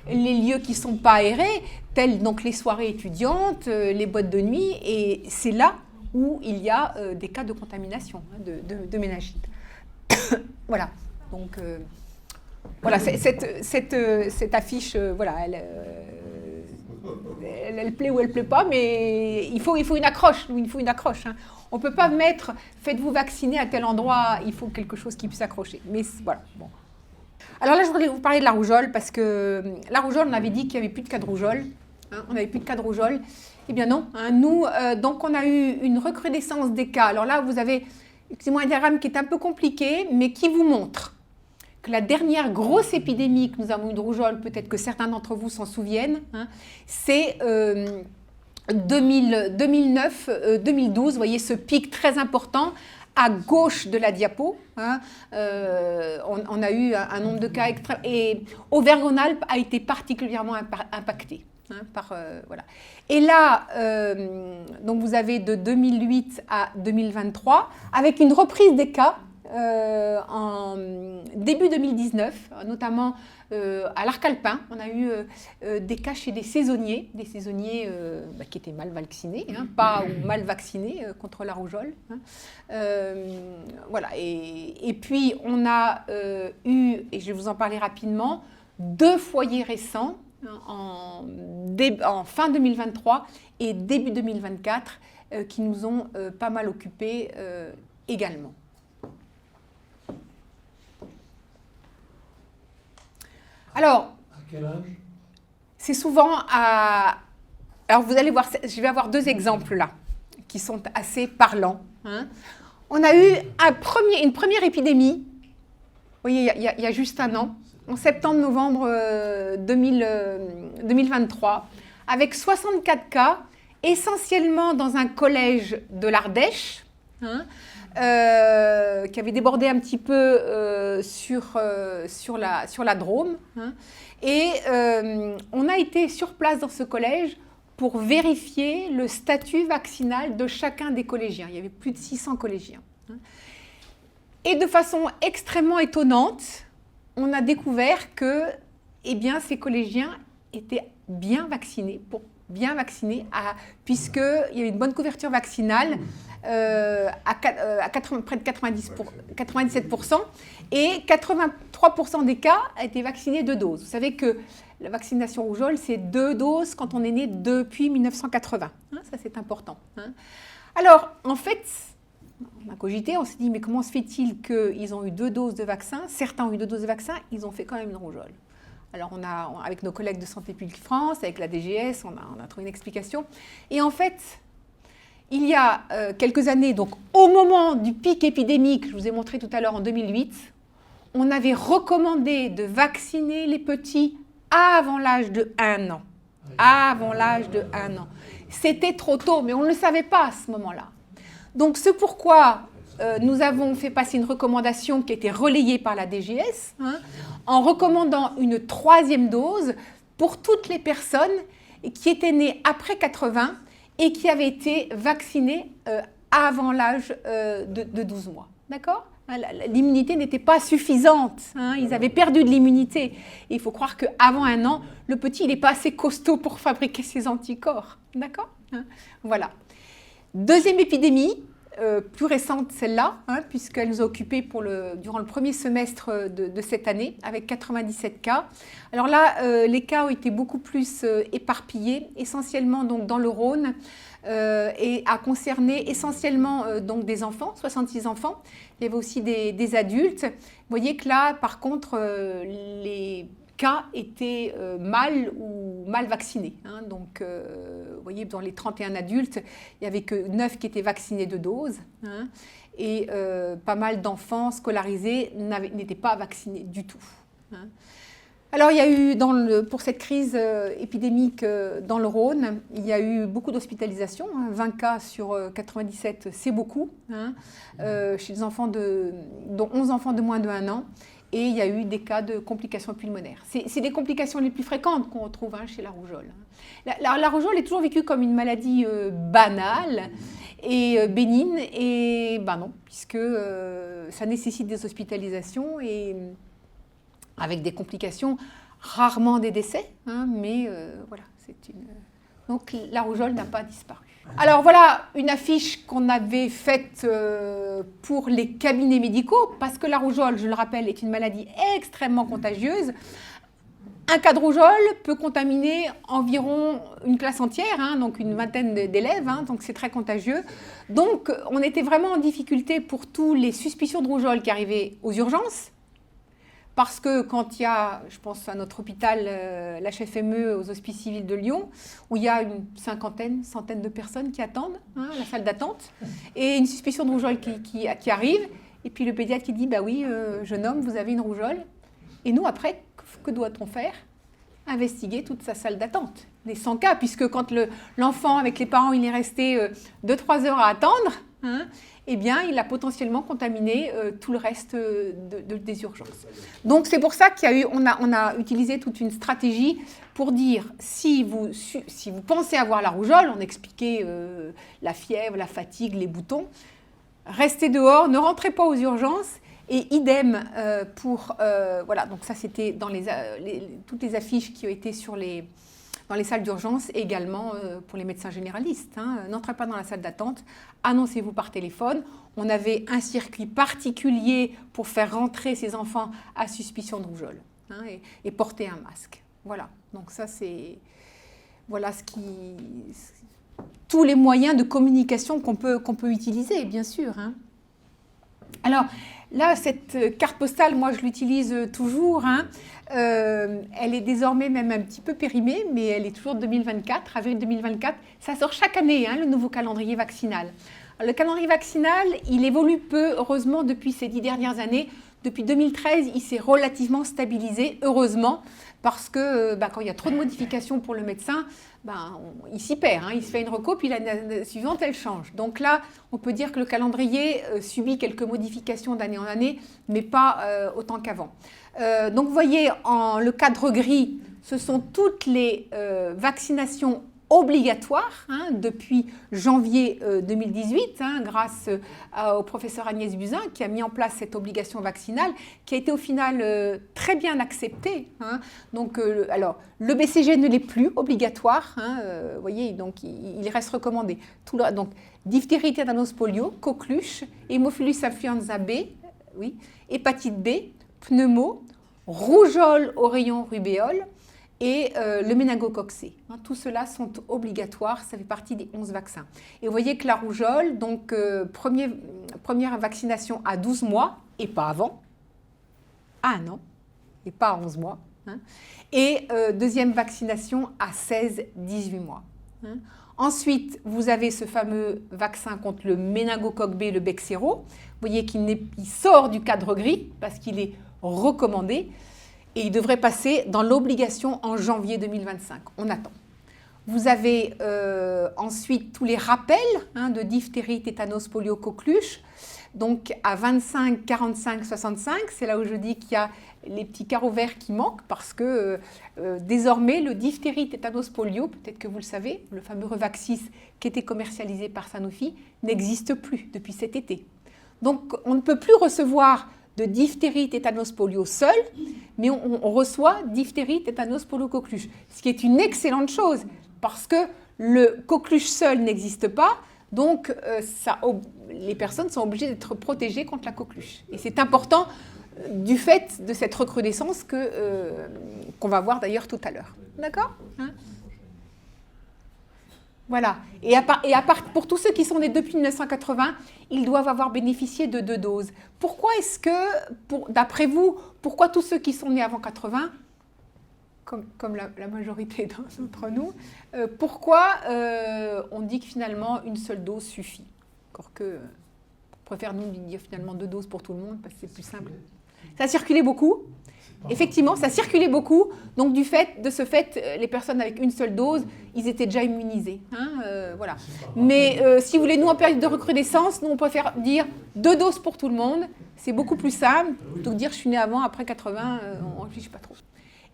les lieux qui ne sont pas aérés, tels donc les soirées étudiantes, les boîtes de nuit, et c'est là où il y a des cas de contamination, hein, de méningite. Voilà, donc voilà, cette affiche, voilà, elle plaît ou elle ne plaît pas, mais il faut une accroche, hein. On ne peut pas mettre « faites-vous vacciner à tel endroit », il faut quelque chose qui puisse accrocher. Mais voilà, bon. Alors là, je voudrais vous parler de la rougeole, parce que la rougeole, on avait dit qu'il n'y avait plus de cas de rougeole. Hein, on n'avait plus de cas de rougeole. Eh bien non, hein, nous, donc on a eu une recrudescence des cas. Alors là, vous avez, excusez-moi, un diagramme qui est un peu compliqué, mais qui vous montre que la dernière grosse épidémie que nous avons eue de rougeole, peut-être que certains d'entre vous s'en souviennent, hein, c'est 2009-2012, vous voyez ce pic très important à gauche de la diapo. Hein, on a eu un nombre de cas extrême, et Auvergne-Rhône-Alpes a été particulièrement impacté. Hein, voilà. Et là, donc vous avez de 2008 à 2023, avec une reprise des cas en début 2019, notamment à l'Arc Alpin. On a eu des cas chez des saisonniers qui étaient mal vaccinés, pas ou mal vaccinés contre la rougeole. Voilà. Et puis, on a eu, et je vais vous en parler rapidement, 2 foyers récents en fin 2023 et début 2024 qui nous ont pas mal occupés également. Alors, à quel âge? C'est souvent à... Alors, vous allez voir, je vais avoir 2 exemples là, qui sont assez parlants. On a eu une première épidémie, vous voyez, il y a juste un an, en septembre-novembre 2023, avec 64 cas, essentiellement dans un collège de l'Ardèche, qui avait débordé un petit peu sur la Drôme. Et on a été sur place dans ce collège pour vérifier le statut vaccinal de chacun des collégiens. Il y avait plus de 600 collégiens. Et de façon extrêmement étonnante, on a découvert que ces collégiens étaient bien vaccinés, puisqu'il y avait une bonne couverture vaccinale près de 97%, et 83% des cas étaient vaccinés 2 doses. Vous savez que la vaccination rougeole, c'est 2 doses quand on est né depuis 1980. Ça, c'est important. Alors, en fait, on a cogité, on s'est dit, mais comment se fait-il qu'ils ont eu 2 doses de vaccin? Certains ont eu 2 doses de vaccin, ils ont fait quand même une rougeole. Alors, avec nos collègues de Santé publique France, avec la DGS, on a trouvé une explication. Et en fait, il y a quelques années, donc au moment du pic épidémique, je vous ai montré tout à l'heure en 2008, on avait recommandé de vacciner les petits avant l'âge de 1 an. Avant l'âge de 1 an. C'était trop tôt, mais on ne le savait pas à ce moment-là. Donc, c'est pourquoi nous avons fait passer une recommandation qui a été relayée par la DGS, en recommandant une 3e dose pour toutes les personnes qui étaient nées après 80 et qui avaient été vaccinées avant l'âge de 12 mois. D'accord ? L'immunité n'était pas suffisante. Ils avaient perdu de l'immunité. Et il faut croire qu'avant 1 an, le petit, il n'est pas assez costaud pour fabriquer ses anticorps. D'accord ? Voilà. 2e épidémie, plus récente celle-là, puisqu'elle nous a occupés durant le premier semestre de cette année, avec 97 cas. Alors là, les cas ont été beaucoup plus éparpillés, essentiellement donc, dans le Rhône, et a concerné essentiellement donc, des enfants, 66 enfants. Il y avait aussi des adultes. Vous voyez que là, par contre, les cas étaient mal vaccinés. Donc, vous voyez, dans les 31 adultes, il n'y avait que 9 qui étaient vaccinés de doses. Et pas mal d'enfants scolarisés n'étaient pas vaccinés du tout. Alors, il y a eu, pour cette crise épidémique dans le Rhône, il y a eu beaucoup d'hospitalisations. 20 cas sur 97, c'est beaucoup. Chez les enfants dont 11 enfants de moins de 1 an. Et il y a eu des cas de complications pulmonaires. C'est des complications les plus fréquentes qu'on retrouve chez la rougeole. La rougeole est toujours vécue comme une maladie banale et bénigne. Et non, puisque ça nécessite des hospitalisations et avec des complications, rarement des décès. Mais voilà, donc la rougeole n'a pas disparu. Alors voilà une affiche qu'on avait faite pour les cabinets médicaux, parce que la rougeole, je le rappelle, est une maladie extrêmement contagieuse. Un cas de rougeole peut contaminer environ une classe entière, donc une vingtaine d'élèves, donc c'est très contagieux. Donc on était vraiment en difficulté pour tous les suspicions de rougeole qui arrivaient aux urgences. Parce que quand il y a, je pense à notre hôpital, l'HFME aux Hospices civils de Lyon, où il y a une centaine de personnes qui attendent à la salle d'attente, et une suspicion de rougeole qui arrive, et puis le pédiatre qui dit, bah oui, jeune homme, vous avez une rougeole. Et nous, après, que doit-on faire? Investiguer toute sa salle d'attente, les 100 cas, puisque quand l'enfant, avec les parents, il est resté 2-3 heures à attendre, eh bien, il a potentiellement contaminé tout le reste des urgences. Donc, c'est pour ça qu'on a utilisé toute une stratégie pour dire, si vous pensez avoir la rougeole, on expliquait la fièvre, la fatigue, les boutons, restez dehors, ne rentrez pas aux urgences. Et idem pour... voilà, donc ça c'était dans toutes les affiches qui ont été dans les salles d'urgence, et également pour les médecins généralistes. Hein. N'entrez pas dans la salle d'attente, annoncez-vous par téléphone. On avait un circuit particulier pour faire rentrer ces enfants à suspicion de rougeole, hein, et porter un masque. Voilà, donc ça c'est... Voilà tous les moyens de communication qu'on peut utiliser, bien sûr. Hein. Alors, là, cette carte postale, moi, je l'utilise toujours. Hein. Elle est désormais même un petit peu périmée, mais elle est toujours 2024, avril 2024. Ça sort chaque année, hein, le nouveau calendrier vaccinal. Alors, le calendrier vaccinal, il évolue peu, heureusement, depuis ces 10 dernières années. Depuis 2013, il s'est relativement stabilisé, heureusement, parce que quand il y a trop de modifications pour le médecin, il s'y perd, hein, il se fait une reco, puis l'année suivante, elle change. Donc là, on peut dire que le calendrier subit quelques modifications d'année en année, mais pas autant qu'avant. Donc vous voyez, le cadre gris, ce sont toutes les vaccinations obligatoires, hein, depuis janvier 2018, hein, grâce au professeur Agnès Buzyn qui a mis en place cette obligation vaccinale qui a été au final très bien acceptée. Hein. Donc, alors, le BCG ne l'est plus obligatoire, hein, vous voyez, donc il reste recommandé. Donc, diphtérie, tétanos, polio, coqueluche, hémophilus influenza B, oui, hépatite B, pneumo, rougeole, oreillon, rubéole, et le méningocoque C. Hein, tout cela sont obligatoires, ça fait partie des 11 vaccins. Et vous voyez que la rougeole, donc première vaccination à 12 mois, et pas avant, à 1 an, et pas à 11 mois. Hein, et deuxième vaccination à 16-18 mois. Hein. Ensuite, vous avez ce fameux vaccin contre le méningocoque B, le Bexsero. Vous voyez qu'il sort du cadre gris, parce qu'il est recommandé. Et il devrait passer dans l'obligation en janvier 2025. On attend. Vous avez ensuite tous les rappels, hein, de diphtérie, tétanos, polio, coqueluche. Donc à 25, 45, 65, c'est là où je dis qu'il y a les petits carreaux verts qui manquent parce que désormais le diphtérie, tétanos, polio, peut-être que vous le savez, le fameux Revaxis qui était commercialisé par Sanofi, n'existe plus depuis cet été. Donc on ne peut plus recevoir de diphtérie, tétanos, polio seul, mais on reçoit diphtérie, tétanos, polio, coqueluche, ce qui est une excellente chose, parce que le coqueluche seul n'existe pas, donc les personnes sont obligées d'être protégées contre la coqueluche. Et c'est important du fait de cette recrudescence qu'on va voir d'ailleurs tout à l'heure. D'accord, hein? Voilà. Et pour tous ceux qui sont nés depuis 1980, ils doivent avoir bénéficié de 2 doses. Pourquoi est-ce que, d'après vous, pourquoi tous ceux qui sont nés avant 80, comme la majorité d'entre nous, pourquoi on dit que finalement une seule dose suffit? Encore que, on préfère nous dire finalement 2 doses pour tout le monde parce que c'est plus simple. Ça a circulé beaucoup. Effectivement, ça circulait beaucoup, donc de ce fait, les personnes avec une seule dose, ils étaient déjà immunisés. Hein, voilà. Mais si vous voulez, nous en période de recrudescence, nous on préfère dire 2 doses pour tout le monde, c'est beaucoup plus simple, plutôt que dire je suis né avant, après 80, on ne réfléchit pas trop.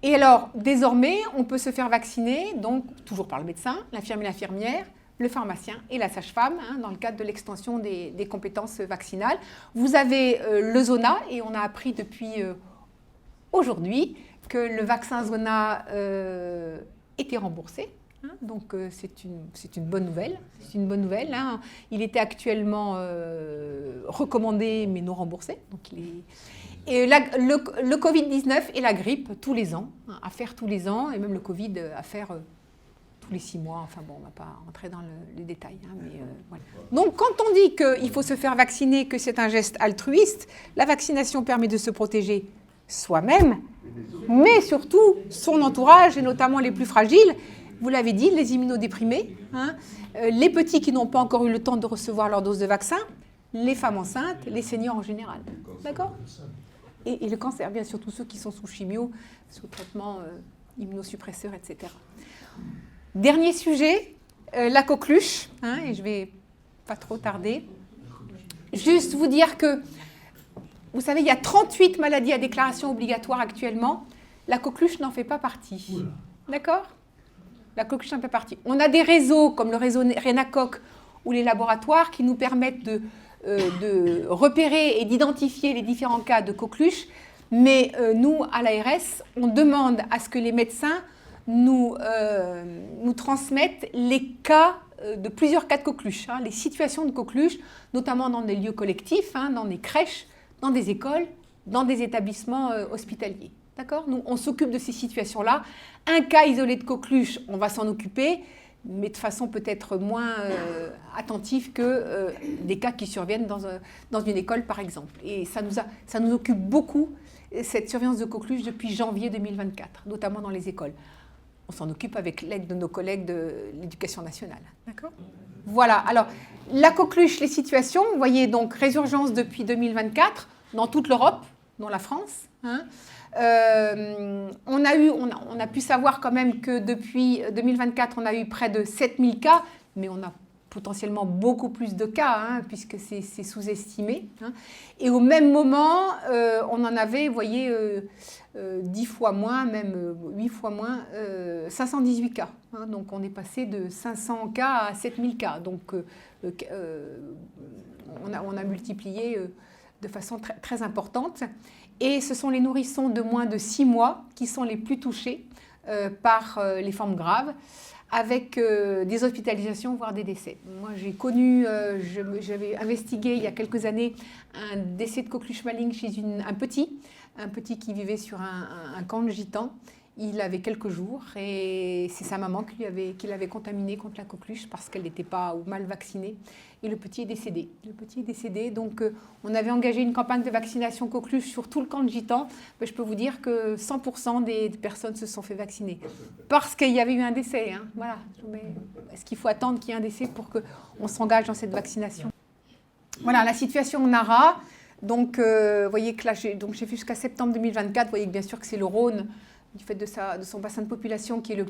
Et alors, désormais, on peut se faire vacciner, donc toujours par le médecin, l'infirmier, l'infirmière, le pharmacien et la sage-femme, hein, dans le cadre de l'extension des compétences vaccinales. Vous avez le Zona, et on a appris depuis aujourd'hui que le vaccin Zona était remboursé. Hein, donc c'est une bonne nouvelle. C'est une bonne nouvelle. Hein. Il était actuellement recommandé mais non remboursé. Donc et le Covid-19 et la grippe tous les ans, hein, à faire tous les ans, et même le Covid à faire tous les 6 mois. Enfin bon, on ne va pas entrer dans les détails. Hein, mais, voilà. Donc quand on dit qu'il faut se faire vacciner, que c'est un geste altruiste, la vaccination permet de se protéger soi-même, mais surtout son entourage, et notamment les plus fragiles. Vous l'avez dit, les immunodéprimés, hein, les petits qui n'ont pas encore eu le temps de recevoir leur dose de vaccin, les femmes enceintes, les seniors en général. D'accord ? Et le cancer, bien sûr, tous ceux qui sont sous chimio, sous traitement immunosuppresseur, etc. Dernier sujet, la coqueluche, hein, et je ne vais pas trop tarder. Juste vous dire que, vous savez, il y a 38 maladies à déclaration obligatoire actuellement. La coqueluche n'en fait pas partie. D'accord ? La coqueluche n'en fait pas partie. On a des réseaux, comme le réseau Renacoque ou les laboratoires, qui nous permettent de repérer et d'identifier les différents cas de coqueluche, mais nous, à l'ARS, on demande à ce que les médecins nous transmettent les cas de plusieurs cas de coqueluche, les situations de coqueluche, notamment dans des lieux collectifs, dans des crèches, dans des écoles, dans des établissements hospitaliers. D'accord ? Nous, on s'occupe de ces situations-là. Un cas isolé de coqueluche, on va s'en occuper, mais de façon peut-être moins attentive que des cas qui surviennent dans une école, par exemple. Et ça nous occupe beaucoup, cette surveillance de coqueluche, depuis janvier 2024, notamment dans les écoles. On s'en occupe avec l'aide de nos collègues de l'Éducation nationale. D'accord ? Voilà. Alors, la coqueluche, les situations, vous voyez, donc résurgence depuis 2024 dans toute l'Europe, dont la France. On a pu savoir quand même que depuis 2024, on a eu près de 7000 cas, mais on a potentiellement beaucoup plus de cas, puisque c'est sous-estimé. Et au même moment, on en avait, vous voyez, 10 fois moins, même 8 fois moins, 518 cas. Donc on est passé de 500 cas à 7000 cas. Donc on a multiplié de façon très, très importante. Et ce sont les nourrissons de moins de 6 mois qui sont les plus touchés par les formes graves, avec des hospitalisations, voire des décès. Moi, j'ai connu, j'avais investigué il y a quelques années un décès de coqueluche maligne chez un petit qui vivait sur un camp de gitans. Il avait quelques jours et c'est sa maman qui l'avait contaminé contre la coqueluche parce qu'elle n'était pas ou mal vaccinée. Et le petit est décédé. Donc, on avait engagé une campagne de vaccination coqueluche sur tout le camp de gitans. Mais je peux vous dire que 100% des personnes se sont fait vacciner parce qu'il y avait eu un décès. Voilà. Est-ce qu'il faut attendre qu'il y ait un décès pour qu'on s'engage dans cette vaccination ? Voilà, la situation en Nara. Donc, vous voyez que là, j'ai fait jusqu'à septembre 2024. Vous voyez que bien sûr que c'est le Rhône, du fait de son bassin de population qui est le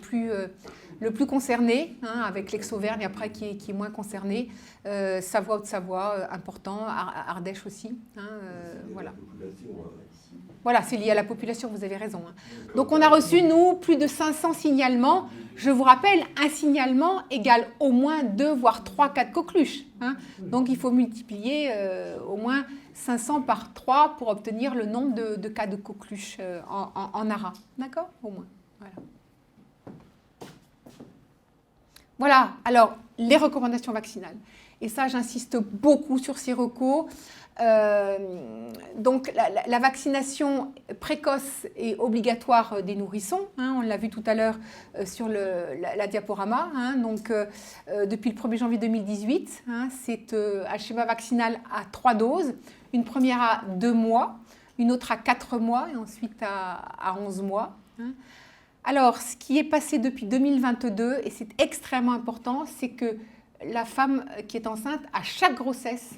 plus concerné, avec l'Aix-Auvergne après qui est moins concerné, Savoie, Haute-Savoie, important, Ardèche aussi, voilà. Voilà, c'est lié à la population, vous avez raison. Donc on a reçu, nous, plus de 500 signalements. Je vous rappelle, un signalement égale au moins 2, voire 3 cas de coqueluche. Donc il faut multiplier au moins 500 par 3 pour obtenir le nombre de cas de coqueluche en Nara. D'accord ? Au moins. Voilà, alors les recommandations vaccinales. Et ça, j'insiste beaucoup sur ces recos. Donc la vaccination précoce et obligatoire des nourrissons, on l'a vu tout à l'heure sur la diaporama. Donc depuis le 1er janvier 2018, c'est un schéma vaccinal à 3 doses, une première à 2 mois, une autre à 4 mois et ensuite à 11 mois. Alors, ce qui est passé depuis 2022, et c'est extrêmement important, c'est que la femme qui est enceinte, à chaque grossesse,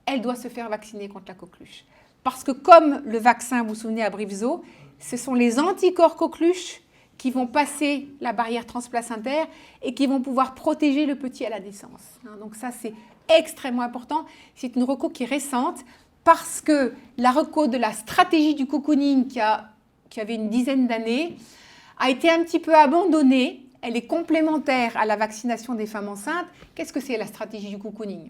elle doit se faire vacciner contre la coqueluche. Parce que comme le vaccin, vous vous souvenez, à Brivzo, ce sont les anticorps coqueluche qui vont passer la barrière transplacentaire et qui vont pouvoir protéger le petit à la naissance. Donc ça, c'est extrêmement important. C'est une reco qui est récente parce que la reco de la stratégie du cocooning qui avait une dizaine d'années a été un petit peu abandonnée. Elle est complémentaire à la vaccination des femmes enceintes. Qu'est-ce que c'est la stratégie du cocooning ?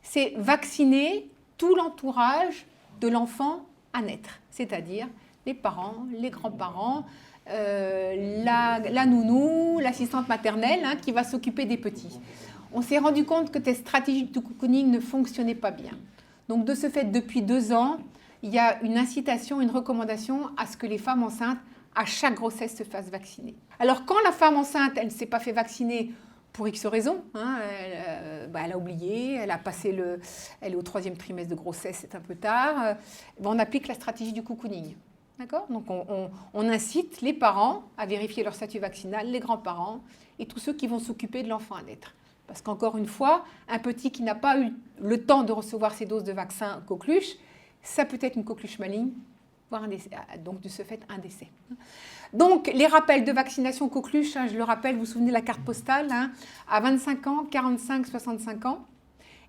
C'est vacciner tout l'entourage de l'enfant à naître, c'est-à-dire les parents, les grands-parents, la nounou, l'assistante maternelle qui va s'occuper des petits. On s'est rendu compte que cette stratégie de cocooning ne fonctionnait pas bien. Donc de ce fait, depuis 2 ans, il y a une incitation, une recommandation à ce que les femmes enceintes, à chaque grossesse, se fassent vacciner. Alors quand la femme enceinte, elle ne s'est pas fait vacciner pour X raisons, elle a oublié, elle est au 3e trimestre de grossesse, c'est un peu tard, on applique la stratégie du cocooning. D'accord ? Donc on incite les parents à vérifier leur statut vaccinal, les grands-parents et tous ceux qui vont s'occuper de l'enfant à naître. Parce qu'encore une fois, un petit qui n'a pas eu le temps de recevoir ses doses de vaccin coqueluche, ça peut être une coqueluche maligne, voire un décès, donc de ce fait un décès. Donc les rappels de vaccination coqueluche, je le rappelle, vous vous souvenez de la carte postale, à 25 ans, 45, 65 ans,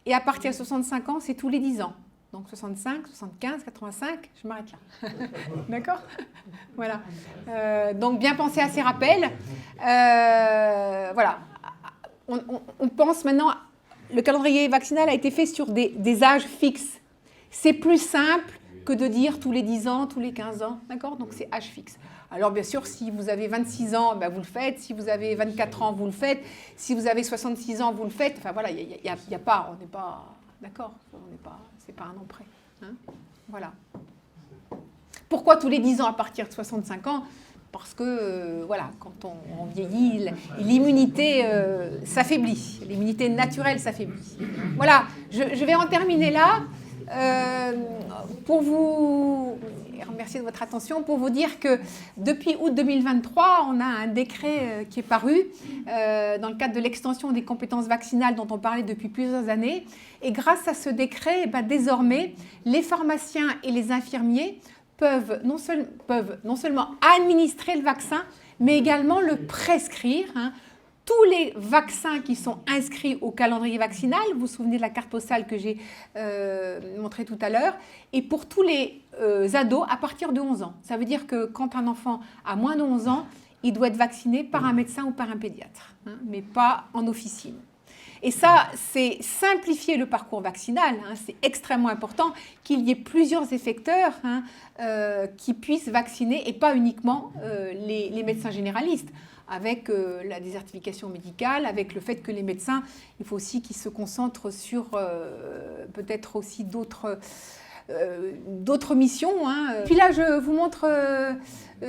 et à partir de 65 ans, c'est tous les 10 ans. Donc 65, 75, 85, je m'arrête là. D'accord ? Voilà. Donc bien penser à ces rappels. Voilà. On pense maintenant le calendrier vaccinal a été fait sur des âges fixes. C'est plus simple que de dire tous les 10 ans, tous les 15 ans, d'accord? Donc c'est âge fixe. Alors bien sûr, si vous avez 26 ans, ben, vous le faites. Si vous avez 24 ans, vous le faites. Si vous avez 66 ans, vous le faites. Enfin voilà, il y a pas, on n'est pas, d'accord? On n'est pas, c'est pas un an près. Hein, voilà. Pourquoi tous les 10 ans à partir de 65 ans? Parce que, voilà, quand on vieillit, l'immunité s'affaiblit. L'immunité naturelle s'affaiblit. Voilà, je vais en terminer là. Pour vous remercier de votre attention, pour vous dire que depuis août 2023, on a un décret qui est paru dans le cadre de l'extension des compétences vaccinales dont on parlait depuis plusieurs années. Et grâce à ce décret, désormais, les pharmaciens et les infirmiers peuvent non seulement administrer le vaccin, mais également le prescrire. Hein. Tous les vaccins qui sont inscrits au calendrier vaccinal, vous vous souvenez de la carte postale que j'ai montrée tout à l'heure, et pour tous les ados à partir de 11 ans. Ça veut dire que quand un enfant a moins de 11 ans, il doit être vacciné par un médecin ou par un pédiatre, hein, mais pas en officine. Et ça, c'est simplifier le parcours vaccinal. Hein, c'est extrêmement important qu'il y ait plusieurs effecteurs qui puissent vacciner et pas uniquement les médecins généralistes. Avec la désertification médicale, avec le fait que les médecins, il faut aussi qu'ils se concentrent sur peut-être aussi d'autres missions. Hein. Puis là, je vous montre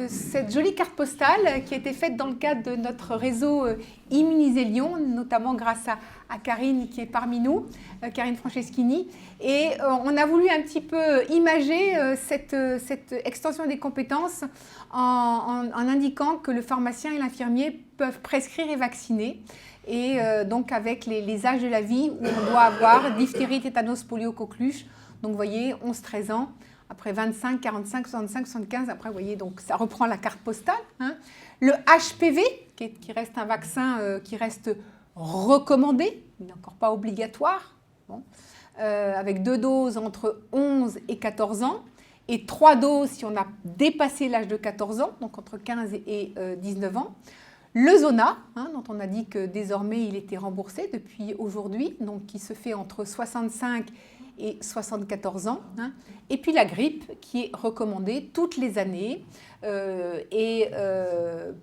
cette jolie carte postale qui a été faite dans le cadre de notre réseau Immuniser Lyon, notamment grâce à Karine qui est parmi nous, Karine Franceschini. Et on a voulu un petit peu imager cette extension des compétences en indiquant que le pharmacien et l'infirmier peuvent prescrire et vacciner. Et donc avec les âges de la vie où on doit avoir diphtérie, tétanos, polio, coqueluche. Donc vous voyez, 11-13 ans, après 25, 45, 65, 75, après vous voyez, donc ça reprend la carte postale. Hein. Le HPV, qui reste un vaccin qui reste recommandé, il n'est encore pas obligatoire, bon, avec 2 doses entre 11 et 14 ans, et 3 doses si on a dépassé l'âge de 14 ans, donc entre 15 et 19 ans. Le Zona, hein, dont on a dit que désormais il était remboursé depuis aujourd'hui, donc qui se fait entre 65 et 74 ans. Hein. Et puis la grippe qui est recommandée toutes les années et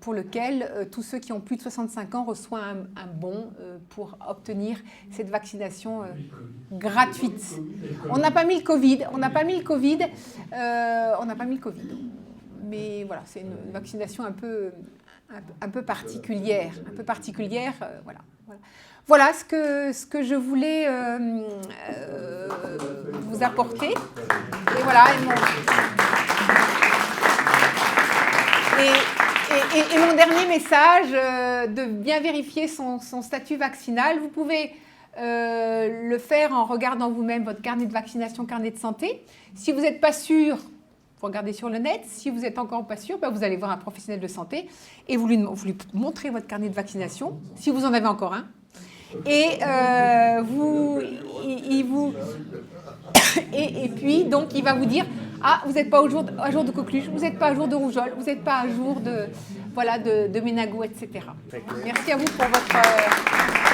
pour lequel tous ceux qui ont plus de 65 ans reçoivent un bon pour obtenir cette vaccination gratuite. On n'a pas mis le Covid, mais voilà, c'est une vaccination un peu particulière, voilà. Voilà ce que je voulais vous apporter. Et voilà. Et mon dernier message, de bien vérifier son statut vaccinal. Vous pouvez le faire en regardant vous-même votre carnet de vaccination, carnet de santé. Si vous n'êtes pas sûr, vous regardez sur le net. Si vous n'êtes encore pas sûr, vous allez voir un professionnel de santé et vous lui montrez votre carnet de vaccination, si vous en avez encore un. Et et puis donc il va vous dire vous n'êtes pas à jour de coqueluche, vous n'êtes pas à jour de rougeole, vous n'êtes pas à jour de méningo, etc. Merci à vous pour votre